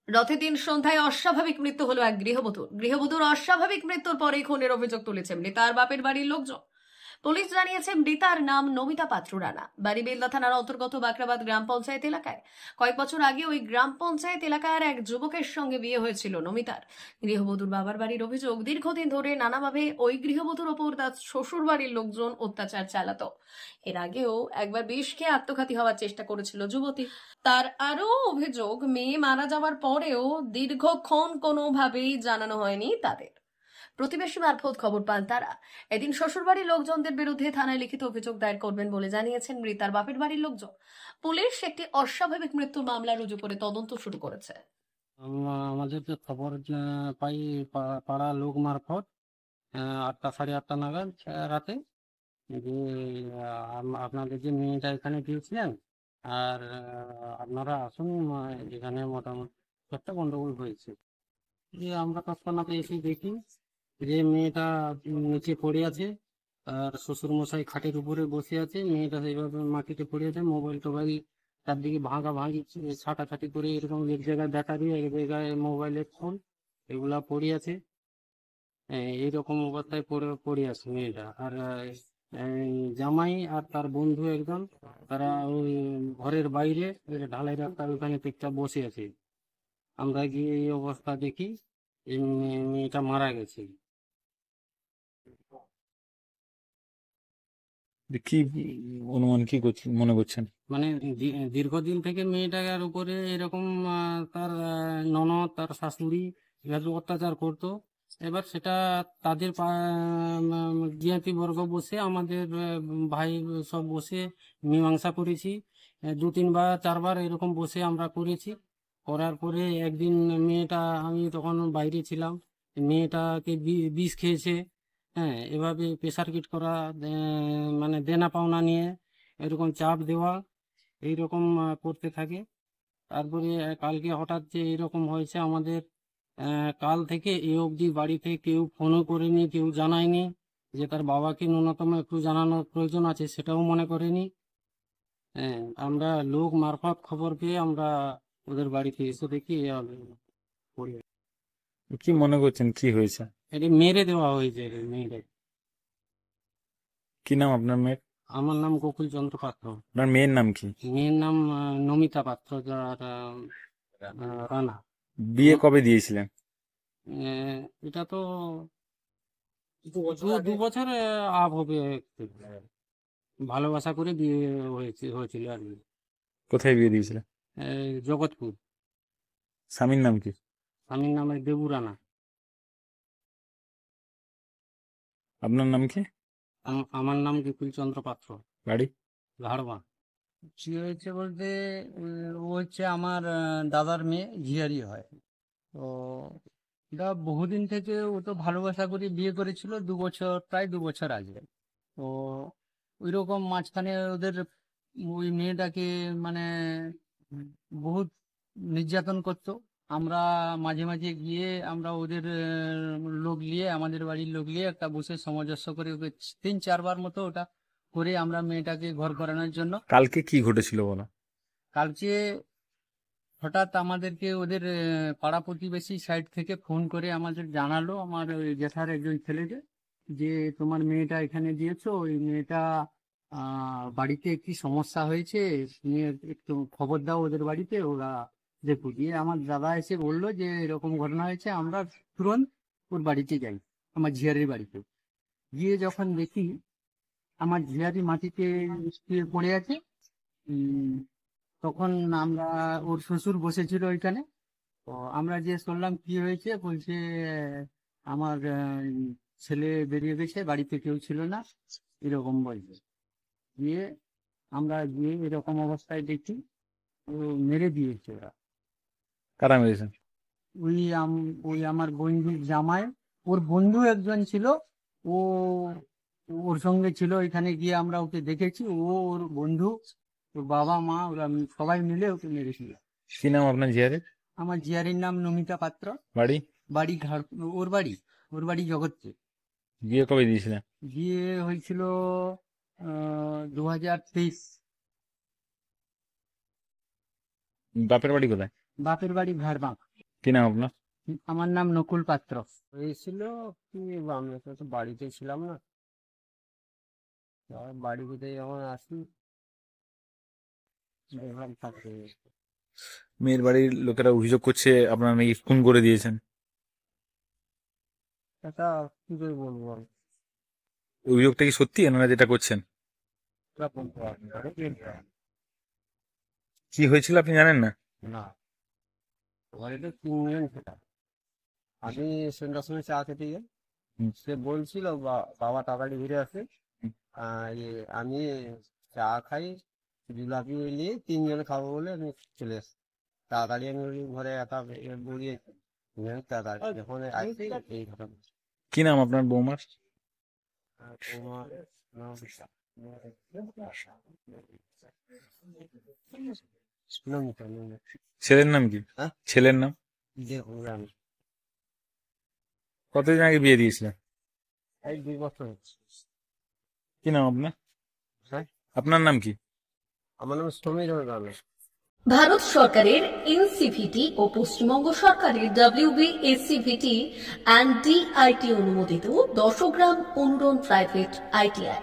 রথের দিন সন্ধ্যায় অস্বাভাবিক মৃত্যু হলো এক গৃহবধূর অস্বাভাবিক মৃত্যুর পরে খুনের অভিযোগ তুলেছে মৃতার বাপের বাড়ির লোকজন। পুলিশ জানিয়েছে মৃতার নাম নমিতা পাত্র রানা, বাড়ি বেলদা থানার অন্তর্গত বাকরাবাদ গ্রাম পঞ্চায়েত এলাকায়। কয়েক বছর আগে ওই গ্রাম পঞ্চায়েত এলাকার এক যুবকের সঙ্গে বিয়ে হয়েছিল নমিতার। গৃহবধূর বাবার বাড়ির অভিযোগ, দীর্ঘদিন ধরে নানাভাবে ওই গৃহবধূর ওপর তার শ্বশুর বাড়ির লোকজন অত্যাচার চালাতো। এর আগেও একবার বিষ খেয়ে আত্মঘাতী হওয়ার চেষ্টা করেছিল যুবতী। তার আরও অভিযোগ, মেয়ে মারা যাওয়ার পরেও দীর্ঘক্ষণ কোনোভাবেই জানানো হয়নি তাদের। প্রতিবেশী মারফত খবর পান তারা। এদিন শ্বশুরবাড়ির লোকজনদের বিরুদ্ধে থানায় লিখিত অভিযোগ দায়ের করবেন বলে জানিয়েছেন মৃতার বাপের বাড়ির লোকজন। পুলিশ একটি অস্বাভাবিক মৃত্যুর মামলা রুজু করে তদন্ত শুরু করেছে। আমাদের যে খবর পাই পাড়া লোক মারফত 8টা সাড়ে 8টা নাগাদ রাতে যে আপনাদের যে মেয়েটা এখানে দিয়েছিলেন আর আপনারা আসুন, এখানে মোটামুটি একটা গন্ডগোল হয়েছে। যে আমরা তৎক্ষণাৎ এসে দেখি যে মেয়েটা নিচে পড়ে আছে, আর শ্বশুর মশাই খাটের উপরে বসে আছে, মেয়েটা সেইভাবে মাটিতে পড়ে আছে, মোবাইল টোবাইল চারদিকে ভাঙা ভাঙি ছাটাছাটি করে এরকম এক জায়গায় ব্যাটারি এক জায়গায় মোবাইলের ফোন এগুলা পড়ে আছে। এইরকম অবস্থায় পড়ে আছে মেয়েটা। আর জামাই আর তার বন্ধু একজন, তারা ওই ঘরের বাইরে ঢালাই রাস্তার ওখানে চুপচাপ বসে আছে। আমরা গিয়ে এই অবস্থা দেখি, এই মেয়েটা মারা গেছে। কি অনুমান কি মনে করছেন? মানে দীর্ঘদিন থেকে মেয়েটার উপরে এরকম তার ননদ তার শাশুড়ি এভাবে অত্যাচার করতো। এবার সেটা তাদের জ্ঞাতি বর্গ বসে আমাদের ভাই সব বসে মীমাংসা করেছি। 2-3বার 4বার এরকম বসে আমরা করেছি। করার পরে একদিন মেয়েটা, আমি তখন বাইরে ছিলাম, মেয়েটাকে বিষ খেয়েছে। হ্যাঁ, এভাবে প্রেসার কিট করা, মানে দেনা পাওনা নিয়ে এরকম চাপ দেওয়া, এইরকম করতে থাকে। তারপরে কালকে হঠাৎ যে এরকম হয়েছে, আমাদের কাল থেকে এ অবধি বাড়িতে কেউ ফোনও করেনি, কেউ জানায়নি যে তার বাবাকে ন্যূনতম একটু জানানোর প্রয়োজন আছে, সেটাও মনে করেনি। হ্যাঁ, আমরা লোক মারফত খবর পেয়ে আমরা ওদের বাড়িতে এসে দেখি কি মনে করছেন কি হয়েছে? এটি মেরে দেওয়া হয়েছে মেয়েটা। কি নাম আপনার মেয়ের? আমার নাম গোকুল চন্দ্র পাত্র। আপনার মেয়ের নাম কি? মেয়ের নাম নমিতা পাত্র রানা। বিয়ে কবে দিয়েছিলেন? এটা তো 2 বছর আপ হবে। ভালোবাসা করে বিয়ে হয়েছিল আর কি। কোথায় বিয়ে দিয়েছিলেন? জগৎপুর। স্বামীর নাম কি? স্বামীর নাম দেবু রানা। আপনার নাম কি? আমার নাম বিপুল চন্দ্র পাত্র। বাড়ি? ঘাড়বা। কি হয়েছে বলতে, ও হচ্ছে আমার দাদার মেয়ে, ঝিয়ারি হয়। তো এটা বহুদিন থেকে ও তো ভালোবাসা করে বিয়ে করেছিল, 2 বছর, প্রায় 2 বছর আগে। তো ওই রকম মাঝখানে ওদের ওই মেয়েটাকে মানে বহুত নির্যাতন করতো। আমরা মাঝে মাঝে গিয়ে আমরা ওদের লোক নিয়ে, আমাদের বাড়ির লোক নিয়ে একটা বসে সামঞ্জস্য করে ওকে 3-4বার মতো ওটা করে আমরা মেয়েটাকে ঘর করানোর জন্য। কালকে কি ঘটেছিল বলো? কালকে হঠাৎ আমাদেরকে ওদের পাড়া প্রতিবেশী সাইড থেকে ফোন করে আমাদের জানালো, আমার ওই জেঠার একজন ছেলেকে, যে তোমার মেয়েটা এখানে দিয়েছো, ওই মেয়েটা বাড়িতে একটি সমস্যা হয়েছে, তুমি একটু খবর দাও ওদের বাড়িতে, ওরা দেখো। দিয়ে আমার দাদা এসে বললো যে এরকম ঘটনা হয়েছে। আমরা তুরন্ত ওর বাড়িতে যাই, আমার ঝিয়ারির বাড়িতে। গিয়ে যখন দেখি আমার ঝিয়ারি মাটিতে শুয়ে পড়ে আছে, তখন আমরা, ওর শ্বশুর বসেছিল ওইখানে। তো আমরা যে শুনলাম কি হয়েছে, বলছে আমার ছেলে বেরিয়ে গেছে, বাড়িতে কেউ ছিল না, এরকম বলছে। দিয়ে আমরা গিয়ে এরকম অবস্থায় দেখি ও মেরে দিয়েছে ওরা। কারা মেরেছেন? ওই আমার বন্ধুর জামাই, ওর বন্ধু একজন ছিল, ও ওর সঙ্গে ছিল। এখানে গিয়ে আমরা ওকে দেখেছি, ওর বন্ধু, ওর বাবা মা, ওরা সবাই মিলে ওকে মেরেছিল। কি নাম আপনার জিয়ারের? আমার জিয়ারির নাম নমিতা পাত্র। বাড়ি? বাড়ি ওর বাড়ি জগৎপুর। বিয়ে কবে দিয়েছিলেন? বিয়ে হয়েছিল 2023। বাপের বাড়ি কোথায়? বাপের বাড়ি ঘাড়বাঁক। কি নাম আপনার? আমার নাম নকুল পাত্র। হয়েছিল কি, আমি তো বাড়িতে ছিলাম না, বাড়িতে যখন আসি দেখলাম থাকতে। মেয়ের বাড়ির লোকেরা অভিযোগ করছে আপনারা নাকি খুন করে দিয়েছেন। এটা কি করে বলবো আমি? অভিযোগটা কি সত্যি, এনারা যেটা করছেন? এটা বলতে পারবো না। কি হয়েছিল আপনি জানেন না? না, বাড়িতে 3 জন ছিল। আমি সন্ধ্যার সময় চা খেতে গিয়ে হুম। সে বলছিল বাবা তাড়াতাড়ি ঘুরে আসে। আমি চা খাই, জিলাপি নিয়ে 3 জন খাবো বলে আমি চলে আসি। তাড়াতাড়ি আমি ওই ঘরে একা বেরিয়ে তাড়াতাড়ি যখন আসি এই ঘটনা। কি নাম আপনার বৌমার? তোমার নমিতা, ছেলের নাম কি? হ্যাঁ? ছেলের নাম? দেখুন আমি কতদিন আগে বিয়ে দিয়েছিলেন? এই 2 বছর হচ্ছে। কি নাম আপনার? হ্যাঁ, আপনার নাম কি? আমার নাম সমীর রানা। ভারত সরকারের এনসিভিটি ও পশ্চিমবঙ্গ সরকারের WBSCVT অ্যান্ড DIT অনুমোদিত 10 গ্রাম অনুরণ প্রাইভেট ITI।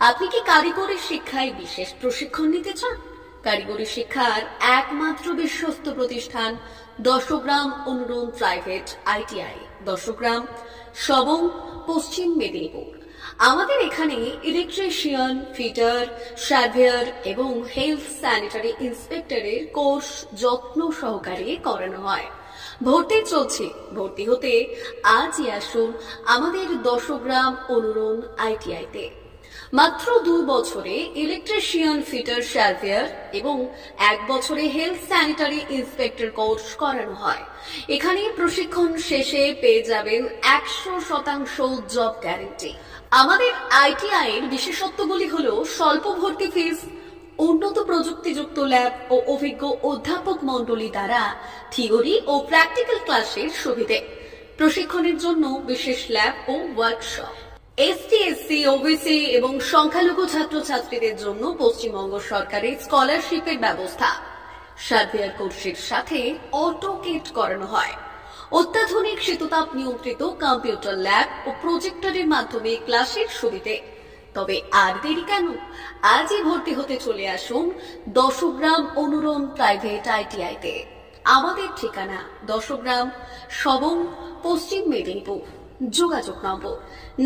আপনি কি কারিগরি শিক্ষায় বিশেষ প্রশিক্ষণ নিতে চান? কারিগরি শিক্ষার একমাত্র বিশ্বস্ত প্রতিষ্ঠান 10 গ্রাম অনুরণ প্রাইভেট ITI, 10 গ্রাম, সবং, পশ্চিম মেদিনীপুর। আমাদের এখানে ইলেকট্রিশিয়ান, ফিটার, সার্ভেয়ার এবং হেলথ স্যানিটারি ইন্সপেক্টরের কোর্স যত্ন সহকারে করানো হয়। ভর্তি চলছে। ভর্তি হতে আজই আসুন আমাদের 10 গ্রাম অনুরণ ITI-তে। মাত্র 2 বছরে ইলেকট্রিশিয়ান, ফিটার, সার্ভেয়ার এবং 1 বছরে হেলথ স্যানিটারি ইন্সপেক্টর কোর্স করানো হয়। এখানে প্রশিক্ষণ শেষে পেয়ে যাবেন 100% জব গ্যারান্টি। আমাদের ITI এর বিশেষত্বগুলি হলো স্বল্প ভর্তি ফিস, উন্নত প্রযুক্তিযুক্ত ল্যাব ও অভিজ্ঞ অধ্যাপক মণ্ডলী দ্বারা থিওরি ও প্র্যাকটিক্যাল ক্লাসের সুবিধে, প্রশিক্ষণের জন্য বিশেষ ল্যাব ও ওয়ার্কশপ, ST, SC, OBC এবং সংখ্যালঘু ছাত্রছাত্রীদের জন্য পশ্চিমবঙ্গ সরকারের স্কলারশিপের ব্যবস্থা। সার্ভেয়ার কোর্সের সাথে অটোকেট করানো হয়। অত্যাধুনিক শীততাপ নিয়ন্ত্রিত কম্পিউটার ল্যাব ও প্রজেক্টরের মাধ্যমে ক্লাসের সুবিধে। তবে আর দেরি কেন? আজই ভর্তি হতে চলে আসুন 10 গ্রাম অনুরণ প্রাইভেট ITI-তে। আমাদের ঠিকানা 10 গ্রাম, সবং, পশ্চিম মেদিনীপুর। যোগাযোগ নম্বর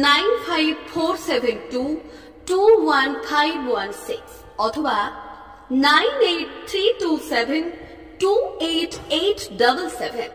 9547221516 অথবা 9832728877।